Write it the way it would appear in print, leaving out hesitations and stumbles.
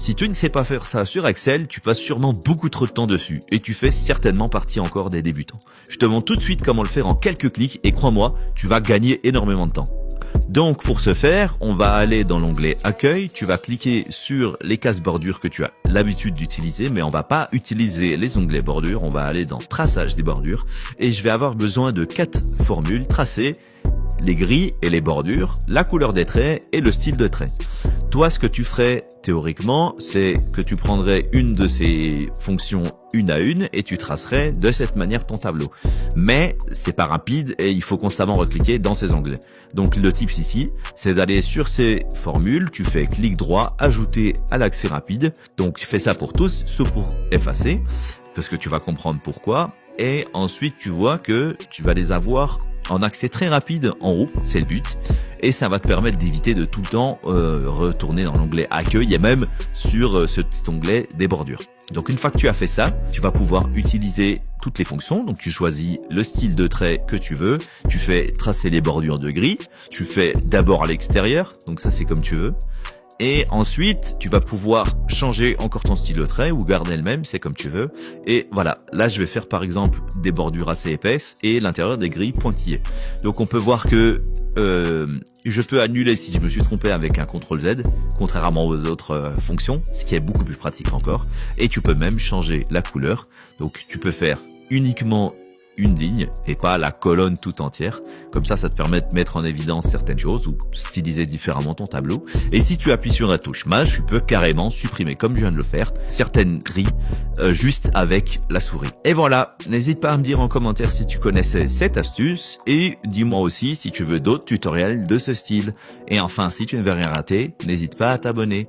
Si tu ne sais pas faire ça sur Excel, tu passes sûrement beaucoup trop de temps dessus et tu fais certainement partie encore des débutants. Je te montre tout de suite comment le faire en quelques clics et crois-moi, tu vas gagner énormément de temps. Donc pour ce faire, on va aller dans l'onglet Accueil, tu vas cliquer sur les cases bordures que tu as l'habitude d'utiliser, mais on va pas utiliser les onglets bordures, on va aller dans Traçage des bordures et je vais avoir besoin de 4 formules tracées, les grilles et les bordures, la couleur des traits et le style de trait. Toi, ce que tu ferais théoriquement, c'est que tu prendrais une de ces fonctions une à une et tu tracerais de cette manière ton tableau. Mais c'est pas rapide et il faut constamment recliquer dans ces onglets. Donc le tips ici, c'est d'aller sur ces formules, tu fais clic droit, ajouter à l'accès rapide. Donc fais ça pour tous, sauf pour effacer, parce que tu vas comprendre pourquoi. Et ensuite, tu vois que tu vas les avoir en accès très rapide en haut, c'est le but. Et ça va te permettre d'éviter de tout le temps retourner dans l'onglet Accueil et même sur ce petit onglet des bordures. Donc une fois que tu as fait ça, tu vas pouvoir utiliser toutes les fonctions. Donc tu choisis le style de trait que tu veux, tu fais tracer les bordures de gris, tu fais d'abord à l'extérieur, donc ça c'est comme tu veux. Et ensuite, tu vas pouvoir changer encore ton style de trait ou garder le même, c'est comme tu veux. Et voilà, là je vais faire par exemple des bordures assez épaisses et l'intérieur des grilles pointillées. Donc on peut voir que je peux annuler si je me suis trompé avec un CTRL Z, contrairement aux autres fonctions, ce qui est beaucoup plus pratique encore. Et tu peux même changer la couleur. Donc tu peux faire uniquement une ligne et pas la colonne tout entière. Comme ça te permet de mettre en évidence certaines choses ou styliser différemment ton tableau. Et si tu appuies sur la touche Maj, tu peux carrément supprimer, comme je viens de le faire, certaines grilles juste avec la souris. Et voilà, n'hésite pas à me dire en commentaire si tu connaissais cette astuce et dis-moi aussi si tu veux d'autres tutoriels de ce style. Et enfin, si tu ne veux rien rater, n'hésite pas à t'abonner.